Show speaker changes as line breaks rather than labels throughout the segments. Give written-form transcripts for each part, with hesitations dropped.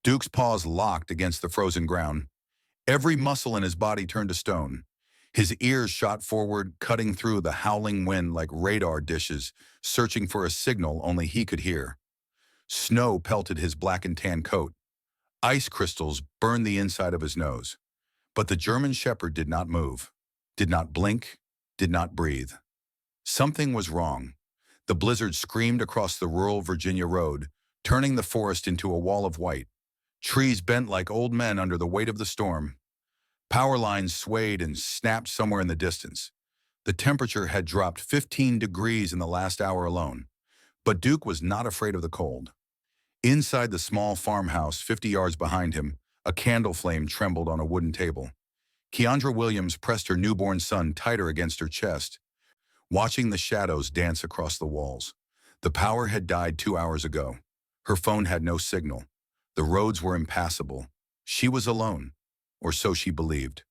Duke's paws locked against the frozen ground. Every muscle in his body turned to stone. His ears shot forward, cutting through the howling wind like radar dishes, searching for a signal only he could hear. Snow pelted his black and tan coat. Ice crystals burned the inside of his nose. But the German shepherd did not move, did not blink, did not breathe. Something was wrong. The blizzard screamed across the rural Virginia road, turning the forest into a wall of white. Trees bent like old men under the weight of the storm. Power lines swayed and snapped somewhere in the distance. The temperature had dropped 15 degrees in the last hour alone. But Duke was not afraid of the cold. Inside the small farmhouse 50 yards behind him, a candle flame trembled on a wooden table. Keandra Williams pressed her newborn son tighter against her chest, watching the shadows dance across the walls. The power had died 2 hours ago. Her phone had no signal. The roads were impassable. She was alone, or so she believed.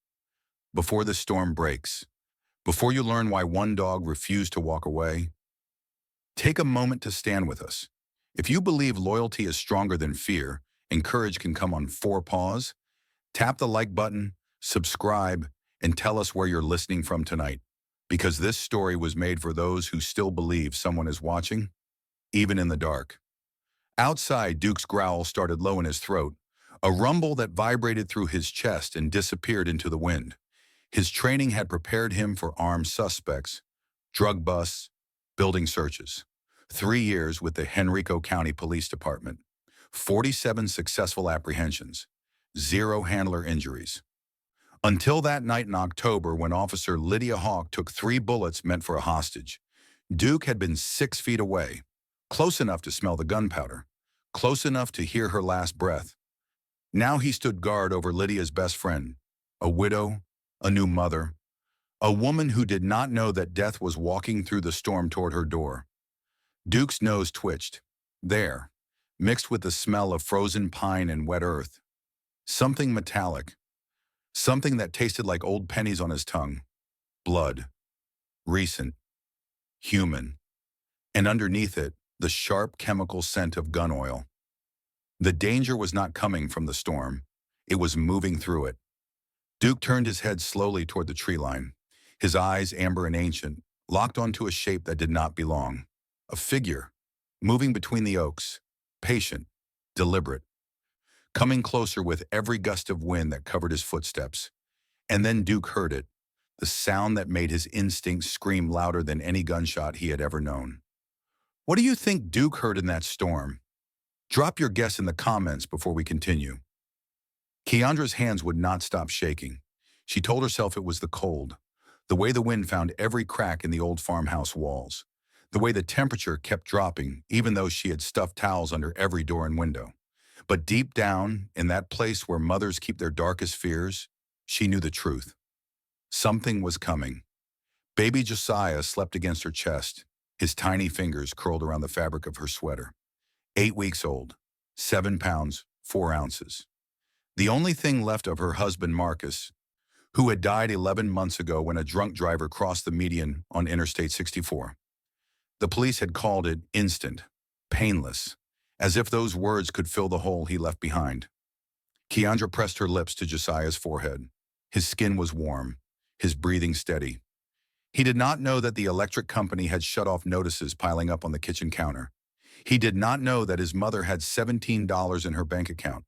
Before the storm breaks, before you learn why one dog refused to walk away, take a moment to stand with us. If you believe loyalty is stronger than fear and courage can come on 4 paws, tap the like button, subscribe, and tell us where you're listening from tonight. Because this story was made for those who still believe someone is watching, even in the dark. Outside, Duke's growl started low in his throat, a rumble that vibrated through his chest and disappeared into the wind. His training had prepared him for armed suspects, drug busts, building searches. 3 years with the Henrico County Police Department. 47 successful apprehensions. 0 handler injuries. Until that night in October when Officer Lydia Hawk took 3 bullets meant for a hostage. Duke had been 6 feet away, close enough to smell the gunpowder, close enough to hear her last breath. Now he stood guard over Lydia's best friend, a widow, a new mother, a woman who did not know that death was walking through the storm toward her door. Duke's nose twitched. There, mixed with the smell of frozen pine and wet earth. Something metallic. Something that tasted like old pennies on his tongue. Blood. Recent. Human. And underneath it, the sharp chemical scent of gun oil. The danger was not coming from the storm. It was moving through it. Duke turned his head slowly toward the tree line. His eyes, amber and ancient, locked onto a shape that did not belong. A figure, moving between the oaks, patient, deliberate, coming closer with every gust of wind that covered his footsteps. And then Duke heard it, the sound that made his instincts scream louder than any gunshot he had ever known. What do you think Duke heard in that storm? Drop your guess in the comments before we continue. Keandra's hands would not stop shaking. She told herself it was the cold, the way the wind found every crack in the old farmhouse walls. The way the temperature kept dropping, even though she had stuffed towels under every door and window. But deep down, in that place where mothers keep their darkest fears, she knew the truth. Something was coming. Baby Josiah slept against her chest, his tiny fingers curled around the fabric of her sweater. 8 weeks old, 7 pounds, 4 ounces. The only thing left of her husband, Marcus, who had died 11 months ago when a drunk driver crossed the median on Interstate 64. The police had called it instant, painless, as if those words could fill the hole he left behind. Keandra pressed her lips to Josiah's forehead. His skin was warm, his breathing steady. He did not know that the electric company had shut off notices piling up on the kitchen counter. He did not know that his mother had $17 in her bank account.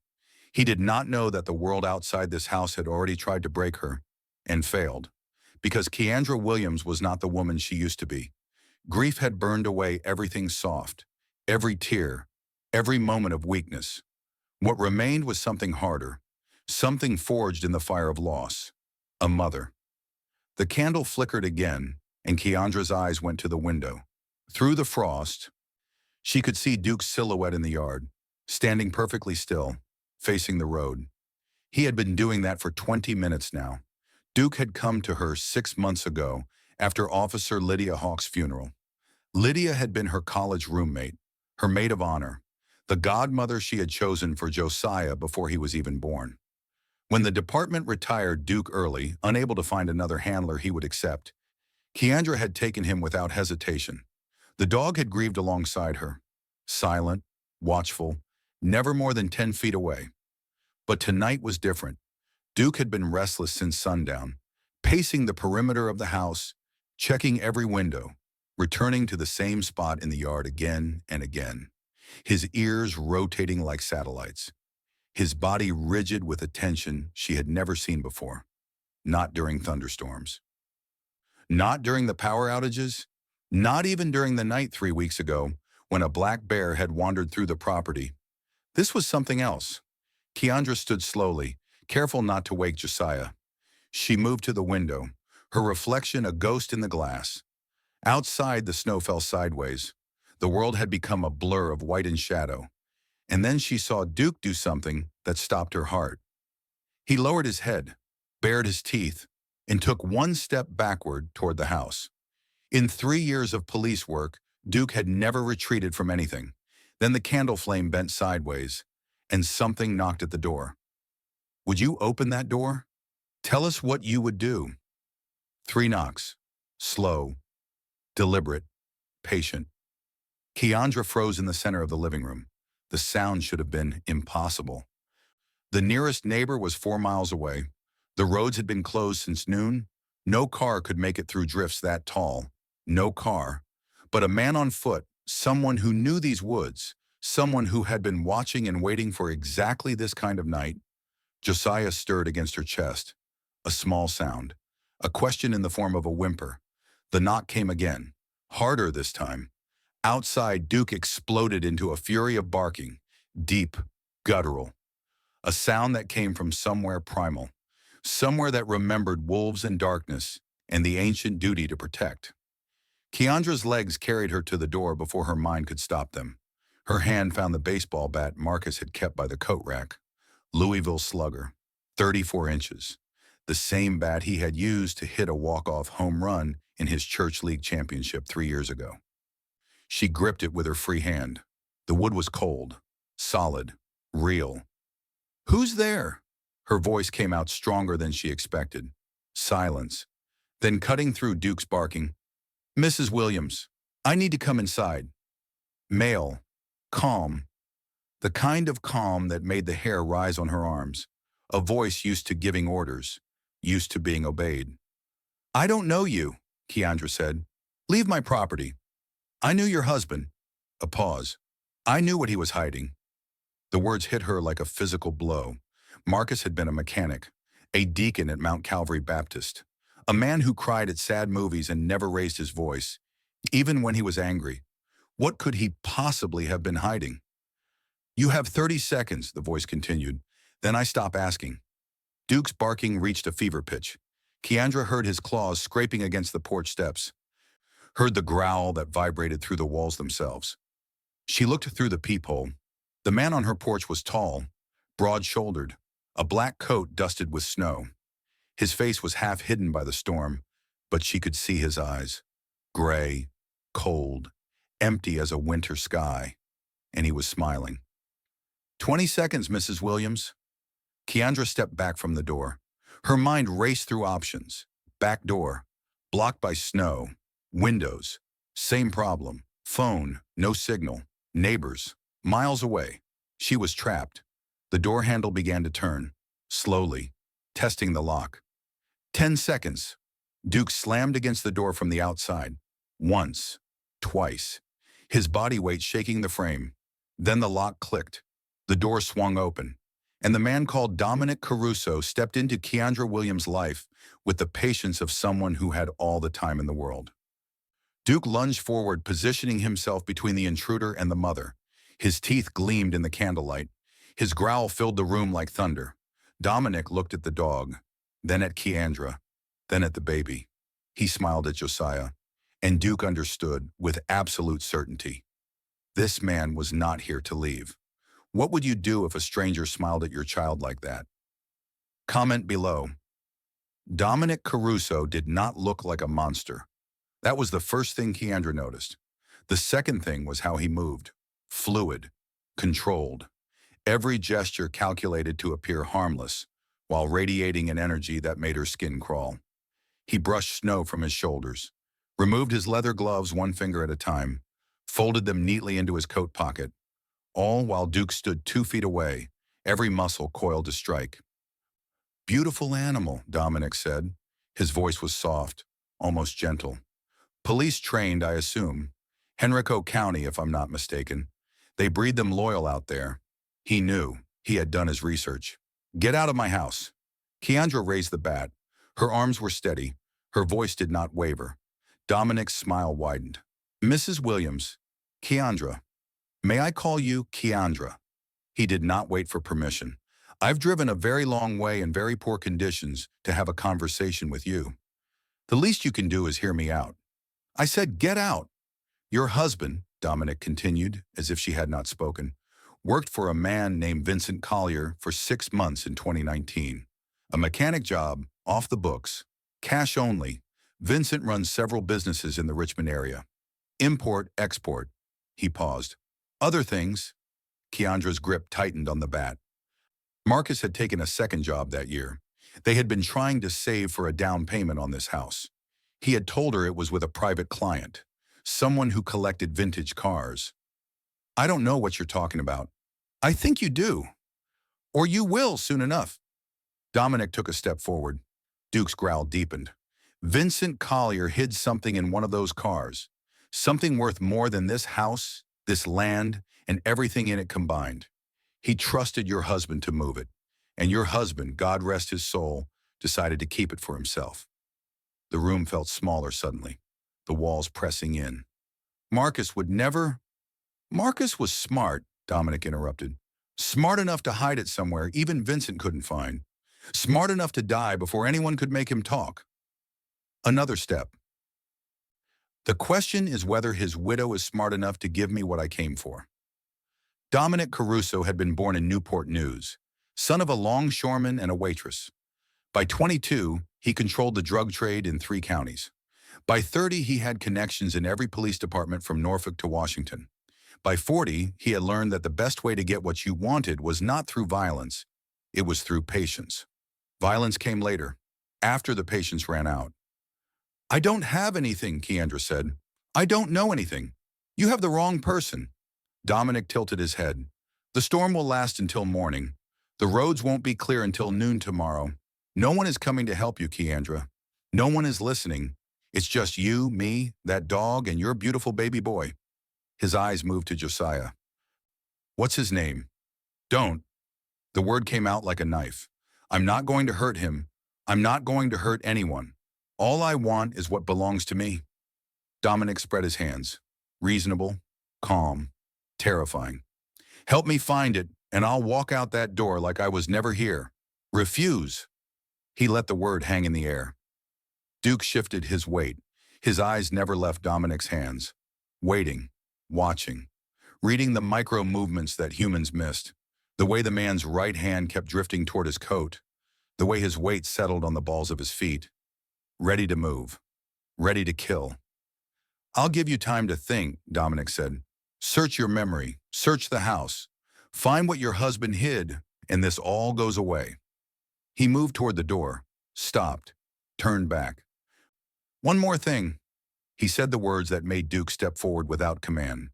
He did not know that the world outside this house had already tried to break her, and failed, because Keandra Williams was not the woman she used to be. Grief had burned away everything soft, every tear, every moment of weakness. What remained was something harder, something forged in the fire of loss. A mother. The candle flickered again, and Keandra's eyes went to the window. Through the frost, she could see Duke's silhouette in the yard, standing perfectly still, facing the road. He had been doing that for 20 minutes now. Duke had come to her 6 months ago, after Officer Lydia Hawk's funeral. Lydia had been her college roommate, her maid of honor, the godmother she had chosen for Josiah before he was even born. When the department retired Duke early, unable to find another handler he would accept, Keandra had taken him without hesitation. The dog had grieved alongside her, silent, watchful, never more than 10 feet away. But tonight was different. Duke had been restless since sundown, pacing the perimeter of the house, checking every window, returning to the same spot in the yard again and again, his ears rotating like satellites, his body rigid with a tension she had never seen before. Not during thunderstorms. Not during the power outages. Not even during the night 3 weeks ago when a black bear had wandered through the property. This was something else. Keandra stood slowly, careful not to wake Josiah. She moved to the window, her reflection a ghost in the glass. Outside, the snow fell sideways. The world had become a blur of white and shadow. And then she saw Duke do something that stopped her heart. He lowered his head, bared his teeth, and took one step backward toward the house. In 3 years of police work, Duke had never retreated from anything. Then the candle flame bent sideways, and something knocked at the door. Would you open that door? Tell us what you would do. 3 knocks. Slow, deliberate, patient. Keandra froze in the center of the living room. The sound should have been impossible. The nearest neighbor was 4 miles away. The roads had been closed since noon. No car could make it through drifts that tall. No car. But a man on foot, someone who knew these woods, someone who had been watching and waiting for exactly this kind of night. Josiah stirred against her chest. A small sound. A question in the form of a whimper. The knock came again. Harder this time. Outside, Duke exploded into a fury of barking. Deep, guttural. A sound that came from somewhere primal. Somewhere that remembered wolves and darkness and the ancient duty to protect. Keandra's legs carried her to the door before her mind could stop them. Her hand found the baseball bat Marcus had kept by the coat rack. Louisville Slugger, 34 inches. The same bat he had used to hit a walk-off home run in his church league championship 3 years ago. She gripped it with her free hand. The wood was cold, solid, real. "Who's there?" Her voice came out stronger than she expected. Silence. Then cutting through Duke's barking, "Mrs. Williams, I need to come inside." Male. Calm. The kind of calm that made the hair rise on her arms. A voice used to giving orders, used to being obeyed. "I don't know you," Keandra said. "Leave my property." "I knew your husband." A pause. "I knew what he was hiding." The words hit her like a physical blow. Marcus had been a mechanic, a deacon at Mount Calvary Baptist, a man who cried at sad movies and never raised his voice, even when he was angry. What could he possibly have been hiding? "You have 30 seconds, the voice continued. Then I stopped asking. Duke's barking reached a fever pitch. Keandra heard his claws scraping against the porch steps, heard the growl that vibrated through the walls themselves. She looked through the peephole. The man on her porch was tall, broad-shouldered, a black coat dusted with snow. His face was half hidden by the storm, but she could see his eyes. Gray, cold, empty as a winter sky, and he was smiling. 20 seconds, Mrs. Williams." Keandra stepped back from the door. Her mind raced through options. Back door, blocked by snow. Windows, same problem. Phone, no signal. Neighbors, miles away. She was trapped. The door handle began to turn, slowly, testing the lock. 10 seconds. Duke slammed against the door from the outside. Once, twice. His body weight shaking the frame. Then the lock clicked. The door swung open, and the man called Dominic Caruso stepped into Keandra Williams' life with the patience of someone who had all the time in the world. Duke lunged forward, positioning himself between the intruder and the mother. His teeth gleamed in the candlelight. His growl filled the room like thunder. Dominic looked at the dog, then at Keandra, then at the baby. He smiled at Josiah, and Duke understood with absolute certainty. This man was not here to leave. What would you do if a stranger smiled at your child like that? Comment below. Dominic Caruso did not look like a monster. That was the first thing Keandra noticed. The second thing was how he moved. Fluid, controlled. Every gesture calculated to appear harmless, while radiating an energy that made her skin crawl. He brushed snow from his shoulders, removed his leather gloves one finger at a time, folded them neatly into his coat pocket, all while Duke stood 2 feet away, every muscle coiled to strike. "Beautiful animal," Dominic said. His voice was soft, almost gentle. "Police trained, I assume. Henrico County, if I'm not mistaken. They breed them loyal out there." He knew. He had done his research. "Get out of my house." Keandra raised the bat. Her arms were steady. Her voice did not waver. Dominic's smile widened. "Mrs. Williams, Keandra. May I call you Keandra?" He did not wait for permission. "I've driven a very long way in very poor conditions to have a conversation with you. The least you can do is hear me out." "I said get out." "Your husband," Dominic continued, as if she had not spoken, "worked for a man named Vincent Collier for 6 months in 2019. A mechanic job, off the books, cash only. Vincent runs several businesses in the Richmond area. Import, export." He paused. "Other things." Keandra's grip tightened on the bat. Marcus had taken a second job that year. They had been trying to save for a down payment on this house. He had told her it was with a private client, someone who collected vintage cars. "I don't know what you're talking about." "I think you do. Or you will soon enough." Dominic took a step forward. Duke's growl deepened. "Vincent Collier hid something in one of those cars. Something worth more than this house, this land, and everything in it combined. He trusted your husband to move it. And your husband, God rest his soul, decided to keep it for himself." The room felt smaller suddenly, the walls pressing in. "Marcus would never—" "Marcus was smart," Dominic interrupted. "Smart enough to hide it somewhere even Vincent couldn't find. Smart enough to die before anyone could make him talk." Another step. "The question is whether his widow is smart enough to give me what I came for." Dominic Caruso had been born in Newport News, son of a longshoreman and a waitress. By 22, he controlled the drug trade in 3 counties. By 30, he had connections in every police department from Norfolk to Washington. By 40, he had learned that the best way to get what you wanted was not through violence, it was through patience. Violence came later, after the patience ran out. "I don't have anything," Keandra said. "I don't know anything. You have the wrong person." Dominic tilted his head. "The storm will last until morning. The roads won't be clear until noon tomorrow. No one is coming to help you, Keandra. No one is listening. It's just you, me, that dog, and your beautiful baby boy." His eyes moved to Josiah. "What's his name?" "Don't." The word came out like a knife. "I'm not going to hurt him. I'm not going to hurt anyone. All I want is what belongs to me." Dominic spread his hands. Reasonable, calm, terrifying. "Help me find it, and I'll walk out that door like I was never here. Refuse." He let the word hang in the air. Duke shifted his weight. His eyes never left Dominic's hands. Waiting, watching, reading the micro movements that humans missed. The way the man's right hand kept drifting toward his coat. The way his weight settled on the balls of his feet. Ready to move. Ready to kill. "I'll give you time to think," Dominic said. "Search your memory. Search the house. Find what your husband hid, and this all goes away." He moved toward the door, stopped, turned back. "One more thing." He said the words that made Duke step forward without command.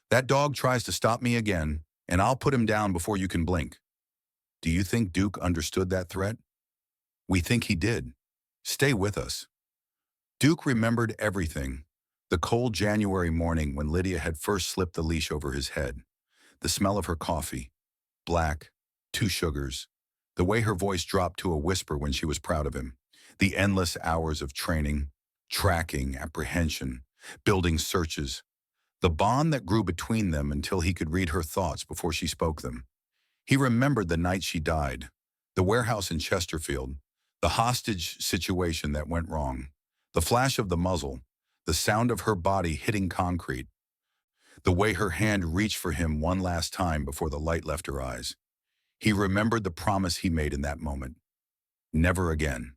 "That dog tries to stop me again, and I'll put him down before you can blink." Do you think Duke understood that threat? We think he did. Stay with us. Duke remembered everything. The cold January morning when Lydia had first slipped the leash over his head. The smell of her coffee. Black, 2 sugars. The way her voice dropped to a whisper when she was proud of him. The endless hours of training, tracking, apprehension, building searches. The bond that grew between them until he could read her thoughts before she spoke them. He remembered the night she died, the warehouse in Chesterfield, the hostage situation that went wrong, the flash of the muzzle, the sound of her body hitting concrete, the way her hand reached for him one last time before the light left her eyes. He remembered the promise he made in that moment. Never again.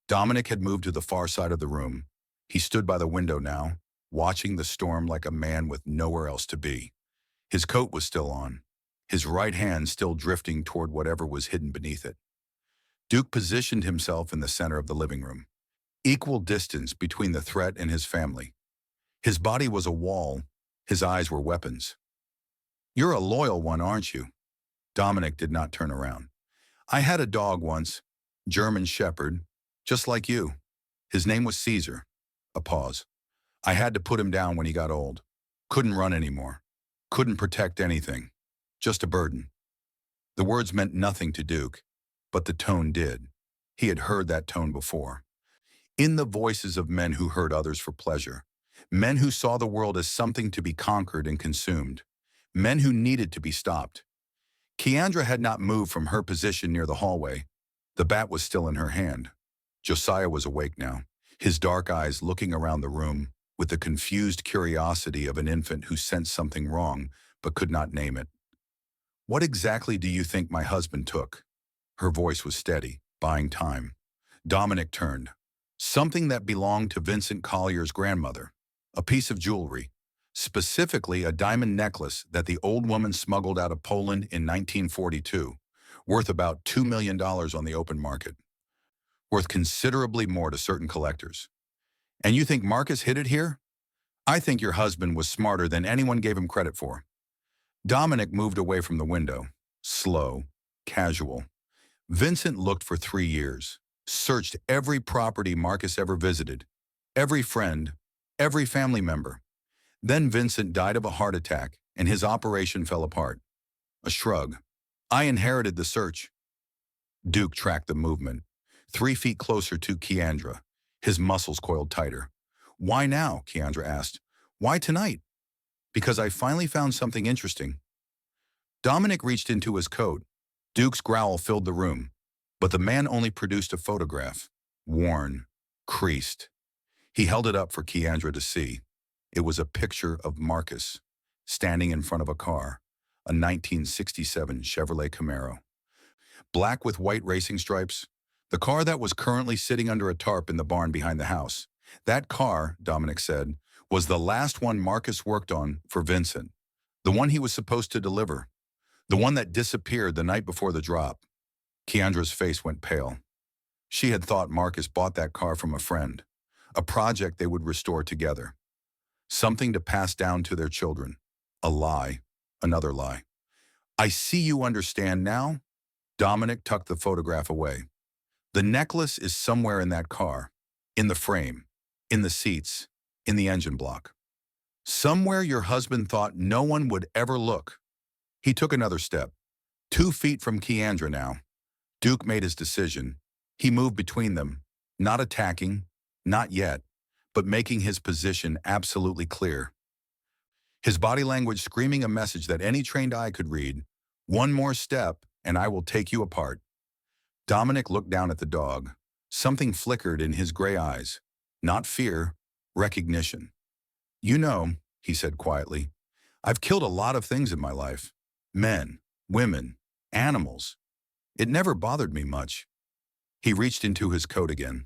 Dominic had moved to the far side of the room. He stood by the window now, watching the storm like a man with nowhere else to be. His coat was still on, his right hand still drifting toward whatever was hidden beneath it. Duke positioned himself in the center of the living room. Equal distance between the threat and his family. His body was a wall, his eyes were weapons. "You're a loyal one, aren't you?" Dominic did not turn around. I had a dog once, German Shepherd, just like you. His name was Caesar. A pause. I had to put him down when he got old. Couldn't run anymore. Couldn't protect anything. Just a burden. The words meant nothing to Duke, but the tone did. He had heard that tone before. In the voices of men who hurt others for pleasure. Men who saw the world as something to be conquered and consumed. Men who needed to be stopped. Keandra had not moved from her position near the hallway. The bat was still in her hand. Josiah was awake now, his dark eyes looking around the room with the confused curiosity of an infant who sensed something wrong but could not name it. What exactly do you think my husband took? Her voice was steady, buying time. Dominic turned. Something that belonged to Vincent Collier's grandmother. A piece of jewelry. Specifically a diamond necklace that the old woman smuggled out of Poland in 1942, worth about $2 million on the open market. Worth considerably more to certain collectors. And you think Marcus hid it here? I think your husband was smarter than anyone gave him credit for. Dominic moved away from the window, slow, casual. Vincent looked for 3 years, searched every property Marcus ever visited, every friend, every family member. Then Vincent died of a heart attack, and his operation fell apart. A shrug. I inherited the search. Duke tracked the movement, 3 feet closer to Keandra, his muscles coiled tighter. Why now? Keandra asked. Why tonight? Because I finally found something interesting. Dominic reached into his coat. Duke's growl filled the room, but the man only produced a photograph, worn, creased. He held it up for Keandra to see. It was a picture of Marcus, standing in front of a car, a 1967 Chevrolet Camaro. Black with white racing stripes, the car that was currently sitting under a tarp in the barn behind the house. That car, Dominic said, was the last one Marcus worked on for Vincent, the one he was supposed to deliver, the one that disappeared the night before the drop. Keandra's face went pale. She had thought Marcus bought that car from a friend, a project they would restore together. Something to pass down to their children. A lie. Another lie. I see you understand now. Dominic tucked the photograph away. The necklace is somewhere in that car. In the frame. In the seats. In the engine block. Somewhere your husband thought no one would ever look. He took another step. 2 feet from Keandra now. Duke made his decision. He moved between them. Not attacking. Not yet. But making his position absolutely clear. His body language screaming a message that any trained eye could read. One more step, and I will take you apart. Dominic looked down at the dog. Something flickered in his gray eyes. Not fear, recognition. You know, he said quietly, I've killed a lot of things in my life. Men, women, animals. It never bothered me much. He reached into his coat again.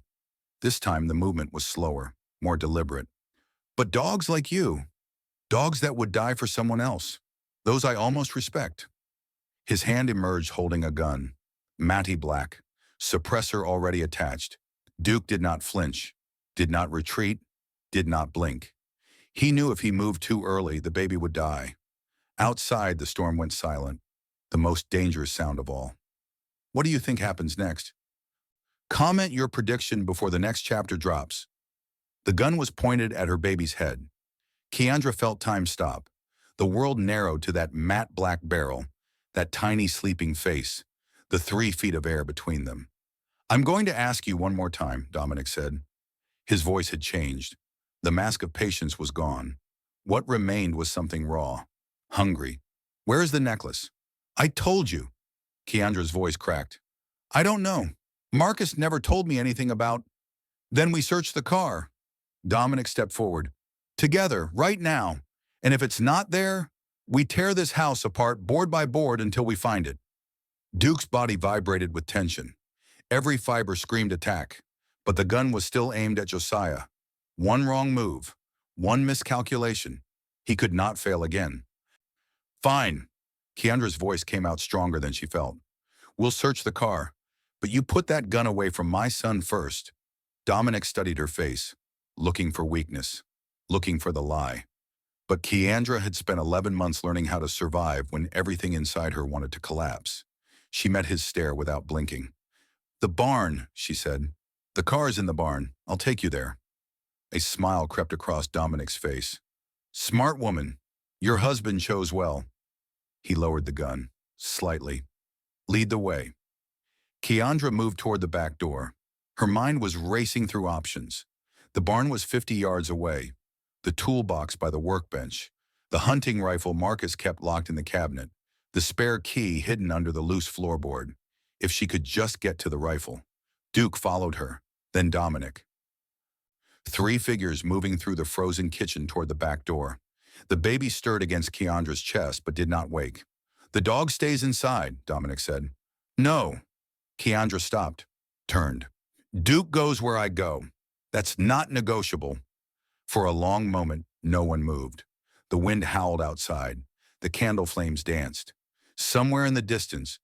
This time the movement was slower, more deliberate. But dogs like you, dogs that would die for someone else, those I almost respect. His hand emerged holding a gun, matty black, suppressor already attached. Duke did not flinch, did not retreat, did not blink. He knew if he moved too early, the baby would die. Outside, the storm went silent, the most dangerous sound of all. What do you think happens next? Comment your prediction before the next chapter drops. The gun was pointed at her baby's head. Keandra felt time stop. The world narrowed to that matte black barrel, that tiny sleeping face, the 3 feet of air between them. I'm going to ask you one more time, Dominic said. His voice had changed. The mask of patience was gone. What remained was something raw, hungry. Where is the necklace? I told you. Keandra's voice cracked. I don't know. Marcus never told me anything about. Then we searched the car. Dominic stepped forward. Together, right now. And if it's not there, we tear this house apart board by board until we find it. Duke's body vibrated with tension. Every fiber screamed attack. But the gun was still aimed at Josiah. One wrong move. One miscalculation. He could not fail again. Fine. Keandra's voice came out stronger than she felt. We'll search the car. But you put that gun away from my son first. Dominic studied her face, looking for weakness, looking for the lie. But Keandra had spent 11 months learning how to survive when everything inside her wanted to collapse. She met his stare without blinking. "The barn," she said. "The car's in the barn. I'll take you there." A smile crept across Dominic's face. "Smart woman. Your husband chose well." He lowered the gun, slightly. "Lead the way." Keandra moved toward the back door. Her mind was racing through options. The barn was 50 yards away, the toolbox by the workbench, the hunting rifle Marcus kept locked in the cabinet, the spare key hidden under the loose floorboard. If she could just get to the rifle. Duke followed her, then Dominic. Three figures moving through the frozen kitchen toward the back door. The baby stirred against Keandra's chest but did not wake. "The dog stays inside," Dominic said. "No." Keandra stopped, turned. "Duke goes where I go. That's not negotiable." For a long moment, no one moved. The wind howled outside. The candle flames danced. Somewhere in the distance,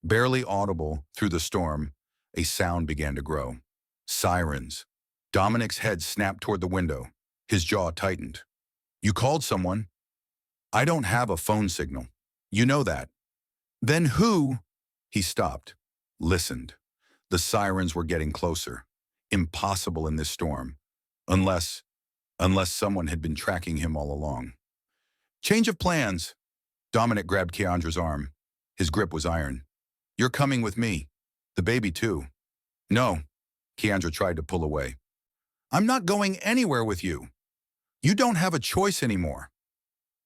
barely audible through the storm, a sound began to grow. Sirens. Dominic's head snapped toward the window. His jaw tightened. "You called someone?" "I don't have a phone signal. You know that." "Then who?" He stopped, listened. The sirens were getting closer. Impossible in this storm. Unless someone had been tracking him all along. "Change of plans." Dominic grabbed Keandra's arm. His grip was iron. "You're coming with me. The baby too." "No." Keandra tried to pull away. "I'm not going anywhere with you. You don't have a choice anymore."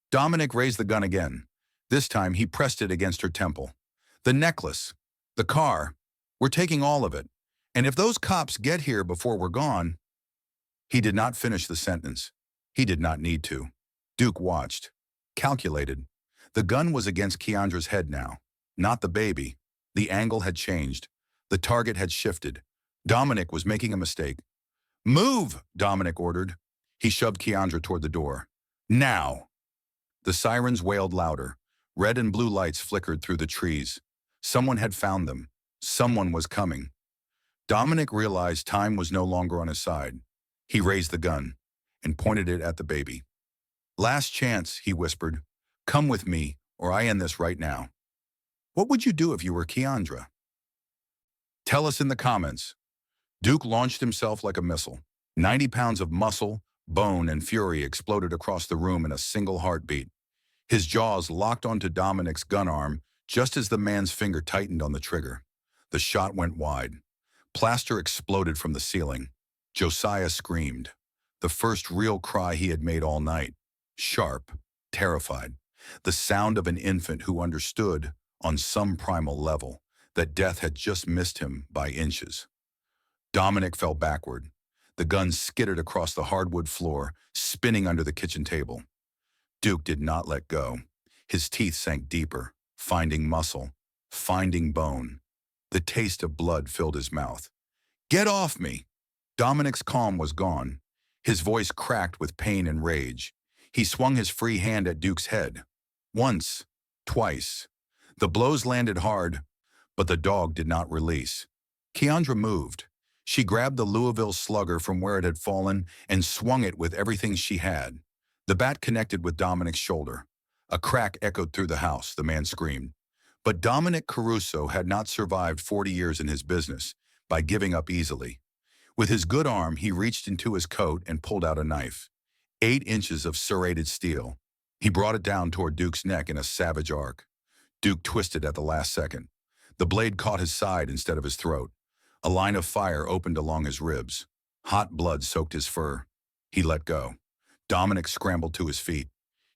Dominic raised the gun again. This time he pressed it against her temple. "The necklace. The car. We're taking all of it. And if those cops get here before we're gone..." He did not finish the sentence. He did not need to. Duke watched. Calculated. The gun was against Keandra's head now. Not the baby. The angle had changed. The target had shifted. Dominic was making a mistake. "Move!" Dominic ordered. He shoved Keandra toward the door. "Now!" The sirens wailed louder. Red and blue lights flickered through the trees. Someone had found them. Someone was coming. Dominic realized time was no longer on his side. He raised the gun and pointed it at the baby. "Last chance," he whispered. "Come with me, or I end this right now." What would you do if you were Keandra? Tell us in the comments. Duke launched himself like a missile. 90 pounds of muscle, bone, and fury exploded across the room in a single heartbeat. His jaws locked onto Dominic's gun arm just as the man's finger tightened on the trigger. The shot went wide. Plaster exploded from the ceiling. Josiah screamed. The first real cry he had made all night. Sharp, terrified. The sound of an infant who understood, on some primal level, that death had just missed him by inches. Dominic fell backward. The gun skidded across the hardwood floor, spinning under the kitchen table. Duke did not let go. His teeth sank deeper, finding muscle, finding bone. The taste of blood filled his mouth. "Get off me!" Dominic's calm was gone. His voice cracked with pain and rage. He swung his free hand at Duke's head. Once, twice. The blows landed hard, but the dog did not release. Keandra moved. She grabbed the Louisville slugger from where it had fallen and swung it with everything she had. The bat connected with Dominic's shoulder. A crack echoed through the house, the man screamed. But Dominic Caruso had not survived 40 years in his business by giving up easily. With his good arm, he reached into his coat and pulled out a knife. 8 inches of serrated steel. He brought it down toward Duke's neck in a savage arc. Duke twisted at the last second. The blade caught his side instead of his throat. A line of fire opened along his ribs. Hot blood soaked his fur. He let go. Dominic scrambled to his feet.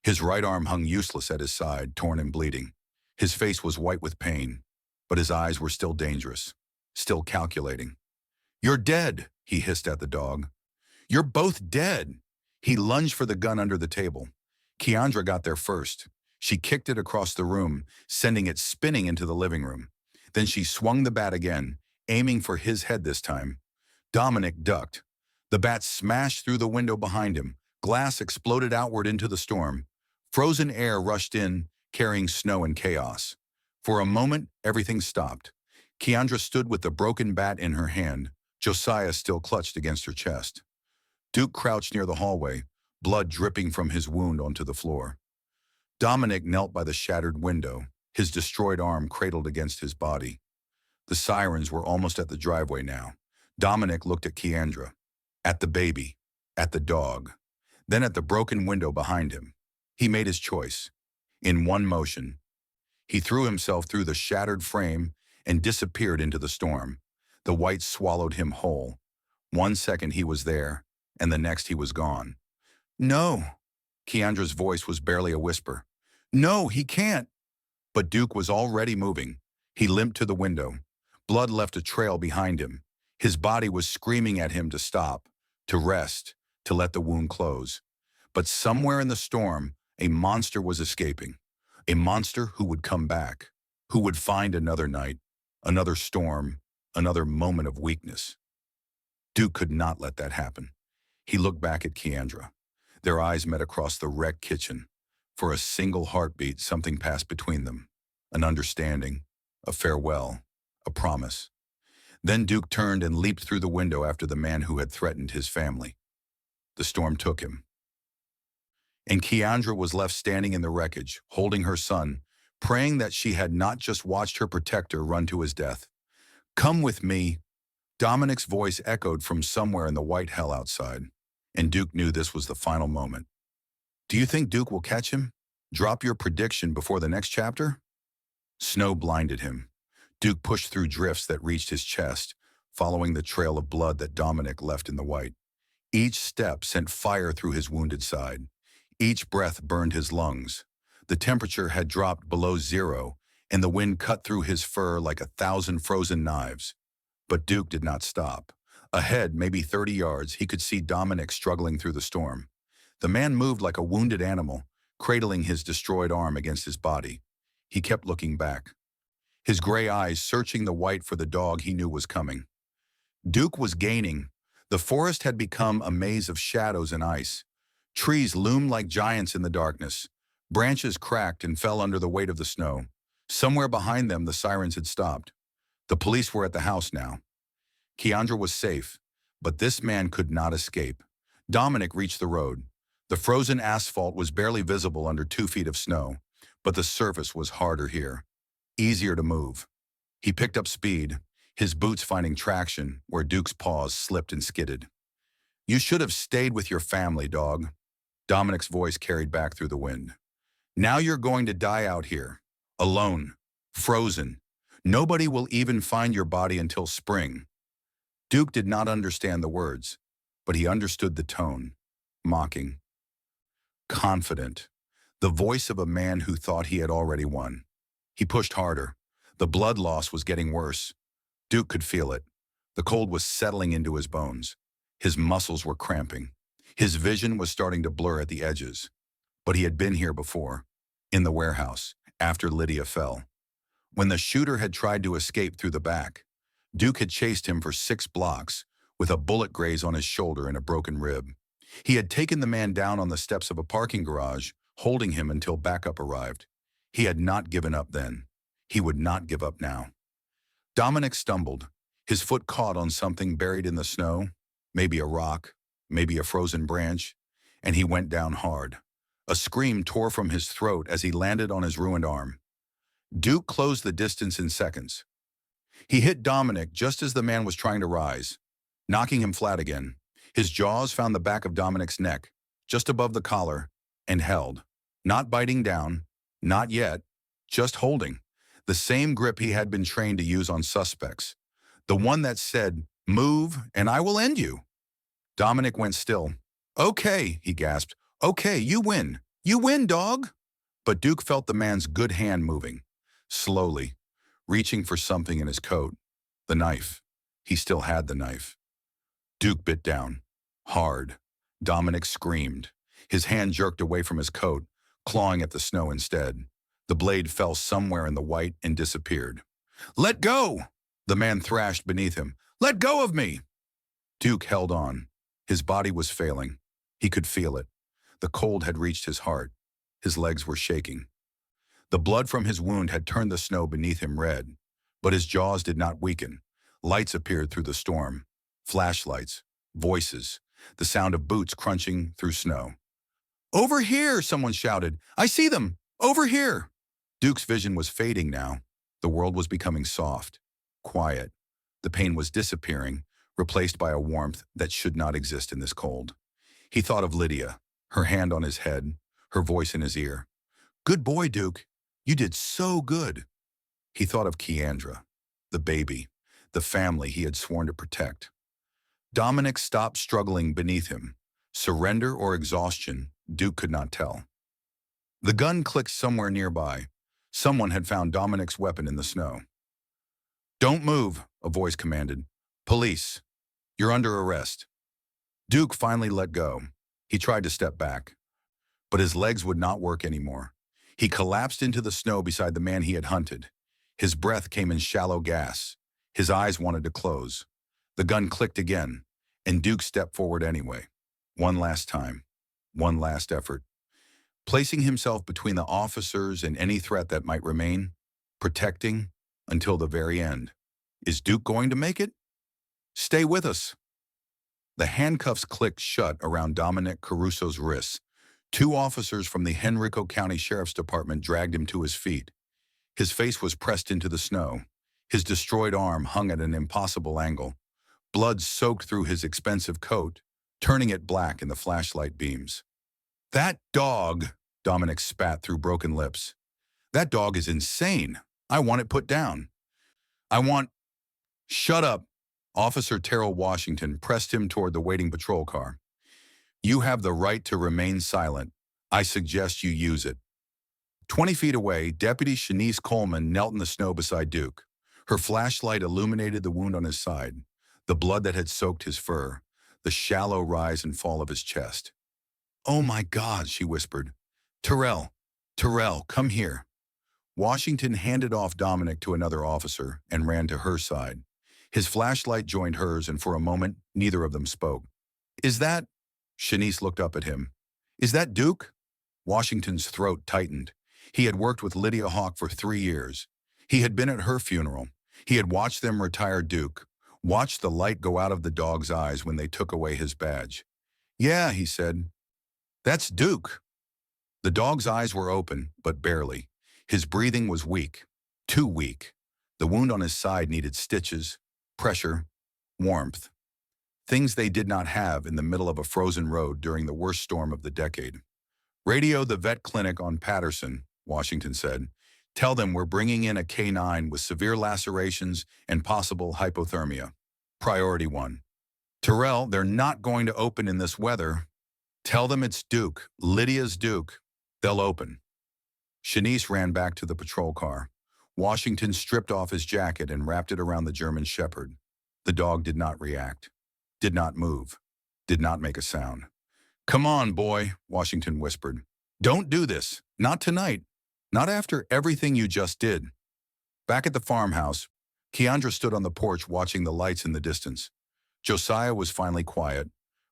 His right arm hung useless at his side, torn and bleeding. His face was white with pain, but his eyes were still dangerous, still calculating. "You're dead," he hissed at the dog. "You're both dead." He lunged for the gun under the table. Keandra got there first. She kicked it across the room, sending it spinning into the living room. Then she swung the bat again, aiming for his head this time. Dominic ducked. The bat smashed through the window behind him. Glass exploded outward into the storm. Frozen air rushed in, carrying snow and chaos. For a moment, everything stopped. Keandra stood with the broken bat in her hand, Josiah still clutched against her chest. Duke crouched near the hallway, blood dripping from his wound onto the floor. Dominic knelt by the shattered window, his destroyed arm cradled against his body. The sirens were almost at the driveway now. Dominic looked at Keandra, at the baby, at the dog, then at the broken window behind him. He made his choice. In one motion, he threw himself through the shattered frame and disappeared into the storm. The white swallowed him whole. 1 second he was there, and the next he was gone. No! Keandra's voice was barely a whisper. No, he can't! But Duke was already moving. He limped to the window. Blood left a trail behind him. His body was screaming at him to stop, to rest, to let the wound close. But somewhere in the storm, a monster was escaping. A monster who would come back, who would find another night, another storm, another moment of weakness. Duke could not let that happen. He looked back at Keandra. Their eyes met across the wrecked kitchen. For a single heartbeat, something passed between them. An understanding, a farewell, a promise. Then Duke turned and leaped through the window after the man who had threatened his family. The storm took him. And Keandra was left standing in the wreckage, holding her son, praying that she had not just watched her protector run to his death. Come with me. Dominic's voice echoed from somewhere in the white hell outside, and Duke knew this was the final moment. Do you think Duke will catch him? Drop your prediction before the next chapter? Snow blinded him. Duke pushed through drifts that reached his chest, following the trail of blood that Dominic left in the white. Each step sent fire through his wounded side. Each breath burned his lungs. The temperature had dropped below zero, and the wind cut through his fur like 1,000 frozen knives. But Duke did not stop. Ahead, maybe 30 yards, he could see Dominic struggling through the storm. The man moved like a wounded animal, cradling his destroyed arm against his body. He kept looking back, his gray eyes searching the white for the dog he knew was coming. Duke was gaining. The forest had become a maze of shadows and ice. Trees loomed like giants in the darkness. Branches cracked and fell under the weight of the snow. Somewhere behind them, the sirens had stopped. The police were at the house now. Keandra was safe, but this man could not escape. Dominic reached the road. The frozen asphalt was barely visible under 2 feet of snow, but the surface was harder here, easier to move. He picked up speed, his boots finding traction where Duke's paws slipped and skidded. You should have stayed with your family, dog. Dominic's voice carried back through the wind. Now you're going to die out here, alone, frozen. Nobody will even find your body until spring. Duke did not understand the words, but he understood the tone, mocking, confident, the voice of a man who thought he had already won. He pushed harder. The blood loss was getting worse. Duke could feel it. The cold was settling into his bones. His muscles were cramping. His vision was starting to blur at the edges. But he had been here before, in the warehouse, after Lydia fell. When the shooter had tried to escape through the back, Duke had chased him for 6 blocks, with a bullet graze on his shoulder and a broken rib. He had taken the man down on the steps of a parking garage, holding him until backup arrived. He had not given up then. He would not give up now. Dominic stumbled. His foot caught on something buried in the snow, maybe a rock, maybe a frozen branch, and he went down hard. A scream tore from his throat as he landed on his ruined arm. Duke closed the distance in seconds. He hit Dominic just as the man was trying to rise, knocking him flat again. His jaws found the back of Dominic's neck, just above the collar, and held. Not biting down, not yet, just holding. The same grip he had been trained to use on suspects. The one that said, "Move, and I will end you." Dominic went still. "Okay," he gasped. "Okay, you win. You win, dog." But Duke felt the man's good hand moving, slowly, reaching for something in his coat. The knife. He still had the knife. Duke bit down. Hard. Dominic screamed. His hand jerked away from his coat, clawing at the snow instead. The blade fell somewhere in the white and disappeared. "Let go!" The man thrashed beneath him. "Let go of me!" Duke held on. His body was failing. He could feel it. The cold had reached his heart. His legs were shaking. The blood from his wound had turned the snow beneath him red, but his jaws did not weaken. Lights appeared through the storm. Flashlights, voices, the sound of boots crunching through snow. Over here, someone shouted. I see them! Over here! Duke's vision was fading now. The world was becoming soft, quiet. The pain was disappearing, replaced by a warmth that should not exist in this cold. He thought of Lydia, her hand on his head, her voice in his ear. Good boy, Duke. You did so good. He thought of Keandra, the baby, the family he had sworn to protect. Dominic stopped struggling beneath him. Surrender or exhaustion, Duke could not tell. The gun clicked somewhere nearby. Someone had found Dominic's weapon in the snow. Don't move, a voice commanded. Police, you're under arrest. Duke finally let go. He tried to step back, but his legs would not work anymore. He collapsed into the snow beside the man he had hunted. His breath came in shallow gasps. His eyes wanted to close. The gun clicked again, and Duke stepped forward anyway. One last time. One last effort. Placing himself between the officers and any threat that might remain, protecting until the very end. Is Duke going to make it? Stay with us. The handcuffs clicked shut around Dominic Caruso's wrists. Two officers from the Henrico County Sheriff's Department dragged him to his feet. His face was pressed into the snow. His destroyed arm hung at an impossible angle. Blood soaked through his expensive coat, turning it black in the flashlight beams. That dog, Dominic spat through broken lips. That dog is insane. I want it put down. I want... Shut up. Officer Terrell Washington pressed him toward the waiting patrol car. You have the right to remain silent. I suggest you use it. 20 feet away, Deputy Shanice Coleman knelt in the snow beside Duke. Her flashlight illuminated the wound on his side, the blood that had soaked his fur, the shallow rise and fall of his chest. Oh my God, she whispered. Terrell, come here. Washington handed off Dominic to another officer and ran to her side. His flashlight joined hers, and for a moment, neither of them spoke. Is that... Shanice looked up at him. Is that Duke? Washington's throat tightened. He had worked with Lydia Hawk for 3 years. He had been at her funeral. He had watched them retire Duke, watched the light go out of the dog's eyes when they took away his badge. Yeah, he said. That's Duke. The dog's eyes were open, but barely. His breathing was weak, too weak. The wound on his side needed stitches, pressure, warmth. Things they did not have in the middle of a frozen road during the worst storm of the decade. Radio the vet clinic on Patterson, Washington said. Tell them we're bringing in a K9 with severe lacerations and possible hypothermia. Priority 1. Terrell, they're not going to open in this weather. Tell them it's Duke, Lydia's Duke. They'll open. Shanice ran back to the patrol car. Washington stripped off his jacket and wrapped it around the German Shepherd. The dog did not react, did not move, did not make a sound. Come on, boy, Washington whispered. Don't do this. Not tonight. Not after everything you just did. Back at the farmhouse, Keandra stood on the porch watching the lights in the distance. Josiah was finally quiet,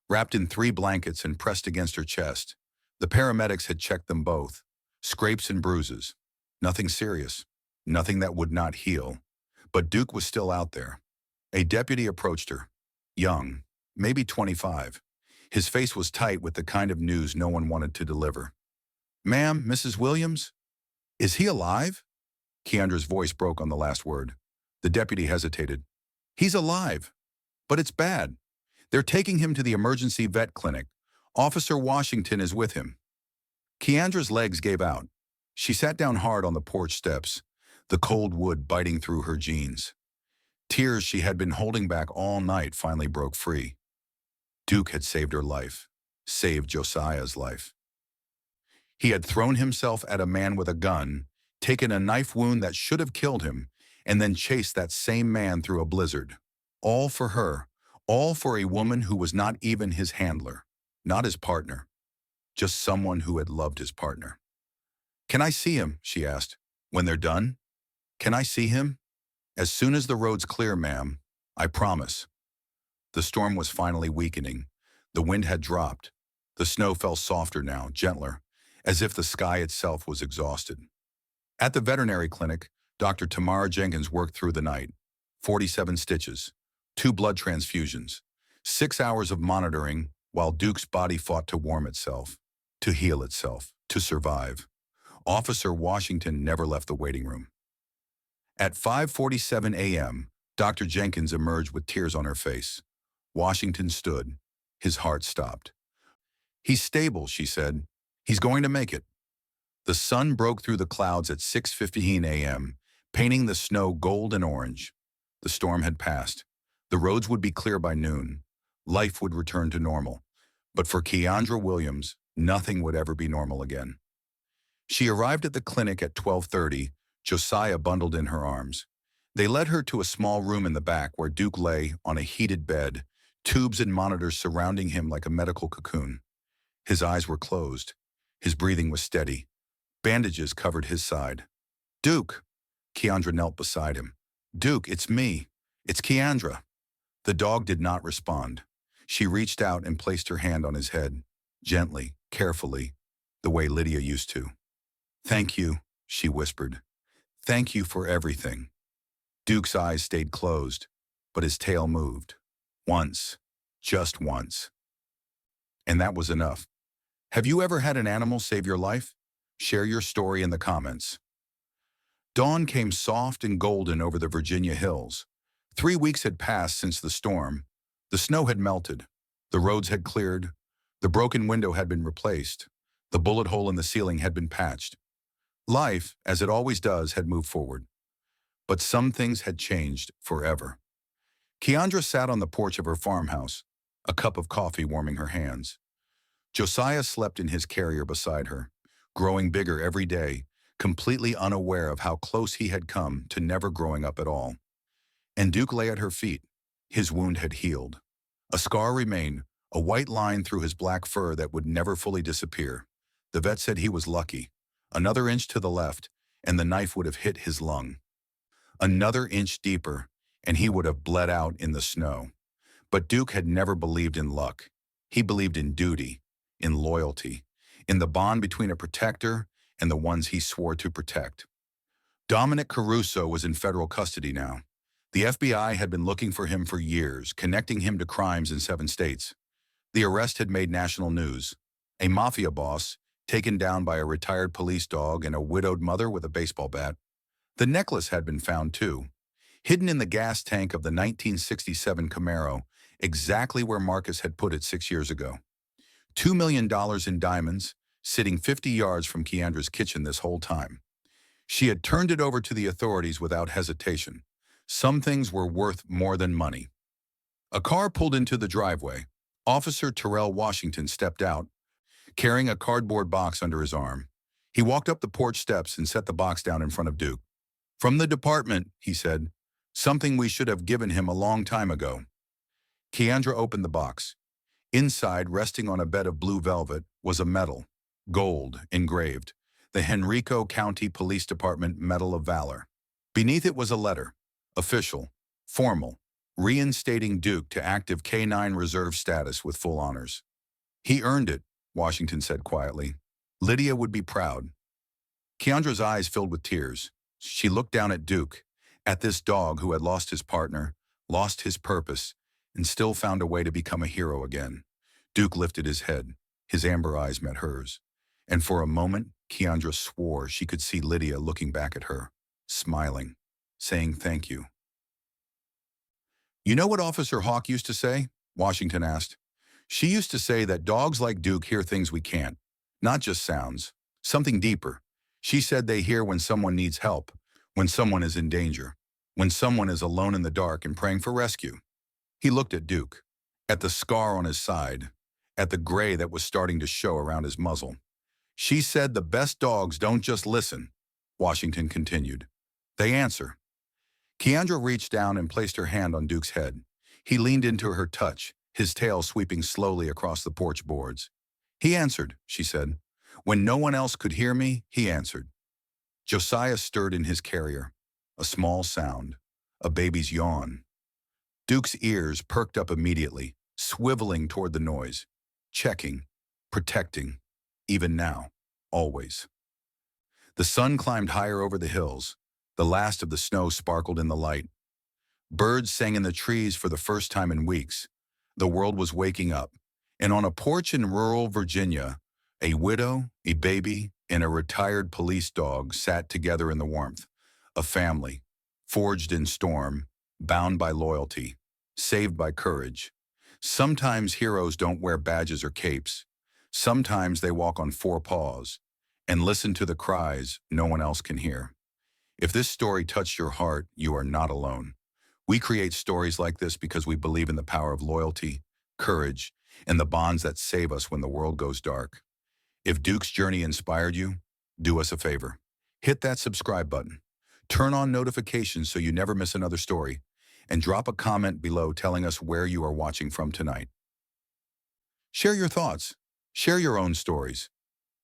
wrapped in 3 blankets and pressed against her chest. The paramedics had checked them both. Scrapes and bruises. Nothing serious. Nothing that would not heal. But Duke was still out there. A deputy approached her. Young, maybe 25. His face was tight with the kind of news no one wanted to deliver. Ma'am, Mrs. Williams? Is he alive? Keandra's voice broke on the last word. The deputy hesitated. He's alive, but it's bad. They're taking him to the emergency vet clinic. Officer Washington is with him. Keandra's legs gave out. She sat down hard on the porch steps, the cold wood biting through her jeans. Tears she had been holding back all night finally broke free. Duke had saved her life, saved Josiah's life. He had thrown himself at a man with a gun, taken a knife wound that should have killed him, and then chased that same man through a blizzard. All for her, all for a woman who was not even his handler, not his partner, just someone who had loved his partner. Can I see him? She asked. When they're done? Can I see him? As soon as the road's clear, ma'am. I promise. The storm was finally weakening. The wind had dropped. The snow fell softer now, gentler, as if the sky itself was exhausted. At the veterinary clinic, Dr. Tamara Jenkins worked through the night. 47 stitches, 2 blood transfusions, 6 hours of monitoring while Duke's body fought to warm itself. to heal itself, to survive. Officer Washington never left the waiting room. At 5:47 a.m., Dr. Jenkins emerged with tears on her face. Washington stood. His heart stopped. "He's stable," she said. "He's going to make it." The sun broke through the clouds at 6:15 a.m., painting the snow gold and orange. The storm had passed. The roads would be clear by noon. Life would return to normal. But for Keandra Williams, nothing would ever be normal again. She arrived at the clinic at 12:30, Josiah bundled in her arms. They led her to a small room in the back where Duke lay on a heated bed, tubes and monitors surrounding him like a medical cocoon. His eyes were closed. His breathing was steady. Bandages covered his side. "Duke!" Keandra knelt beside him. "Duke, it's me. It's Keandra." The dog did not respond. She reached out and placed her hand on his head, gently, carefully, the way Lydia used to. "Thank you," she whispered. "Thank you for everything." Duke's eyes stayed closed, but his tail moved. Once. Just once. And that was enough. Have you ever had an animal save your life? Share your story in the comments. Dawn came soft and golden over the Virginia hills. 3 weeks had passed since the storm. The snow had melted. The roads had cleared. The broken window had been replaced. The bullet hole in the ceiling had been patched. Life, as it always does, had moved forward. But some things had changed forever. Keandra sat on the porch of her farmhouse, a cup of coffee warming her hands. Josiah slept in his carrier beside her, growing bigger every day, completely unaware of how close he had come to never growing up at all. And Duke lay at her feet. His wound had healed. A scar remained, a white line through his black fur that would never fully disappear. The vet said he was lucky. Another inch to the left, and the knife would have hit his lung. Another inch deeper, and he would have bled out in the snow. But Duke had never believed in luck. He believed in duty, in loyalty, in the bond between a protector and the ones he swore to protect. Dominic Caruso was in federal custody now. The FBI had been looking for him for years, connecting him to crimes in 7 states. The arrest had made national news. A mafia boss, taken down by a retired police dog and a widowed mother with a baseball bat. The necklace had been found too, hidden in the gas tank of the 1967 Camaro, exactly where Marcus had put it 6 years ago. $2 million in diamonds, sitting 50 yards from Keandra's kitchen this whole time. She had turned it over to the authorities without hesitation. Some things were worth more than money. A car pulled into the driveway. Officer Terrell Washington stepped out, carrying a cardboard box under his arm. He walked up the porch steps and set the box down in front of Duke. "From the department," he said. "Something we should have given him a long time ago." Keandra opened the box. Inside, resting on a bed of blue velvet, was a medal, gold, engraved, the Henrico County Police Department Medal of Valor. Beneath it was a letter, official, formal, reinstating Duke to active K-9 reserve status with full honors. "He earned it," Washington said quietly. "Lydia would be proud." Keandra's eyes filled with tears. She looked down at Duke, at this dog who had lost his partner, lost his purpose, and still found a way to become a hero again. Duke lifted his head. His amber eyes met hers. And for a moment, Keandra swore she could see Lydia looking back at her, smiling, saying thank you. "You know what Officer Hawk used to say?" Washington asked. "She used to say that dogs like Duke hear things we can't, not just sounds, something deeper. She said they hear when someone needs help, when someone is in danger, when someone is alone in the dark and praying for rescue." He looked at Duke, at the scar on his side, at the gray that was starting to show around his muzzle. "She said the best dogs don't just listen," Washington continued. "They answer." Keandra reached down and placed her hand on Duke's head. He leaned into her touch, his tail sweeping slowly across the porch boards. "He answered," she said. "When no one else could hear me, he answered." Josiah stirred in his carrier. A small sound, a baby's yawn. Duke's ears perked up immediately, swiveling toward the noise, checking, protecting, even now, always. The sun climbed higher over the hills. The last of the snow sparkled in the light. Birds sang in the trees for the first time in weeks. The world was waking up, and on a porch in rural Virginia, A widow, a baby, and a retired police dog sat together in the warmth. A family, forged in storm, bound by loyalty, saved by courage. Sometimes heroes don't wear badges or capes. Sometimes they walk on four paws and listen to the cries no one else can hear. If this story touched your heart, you are not alone. We create stories like this because we believe in the power of loyalty, courage, and the bonds that save us when the world goes dark. If Duke's journey inspired you, do us a favor. Hit that subscribe button. Turn on notifications so you never miss another story. And drop a comment below telling us where you are watching from tonight. Share your thoughts. Share your own stories.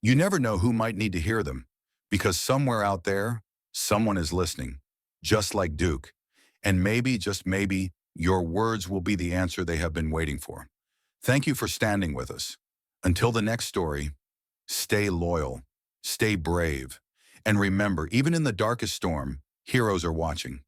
You never know who might need to hear them, because somewhere out there, someone is listening, just like Duke. And maybe, just maybe, your words will be the answer they have been waiting for. Thank you for standing with us. Until the next story, stay loyal, stay brave, and remember, even in the darkest storm, heroes are watching.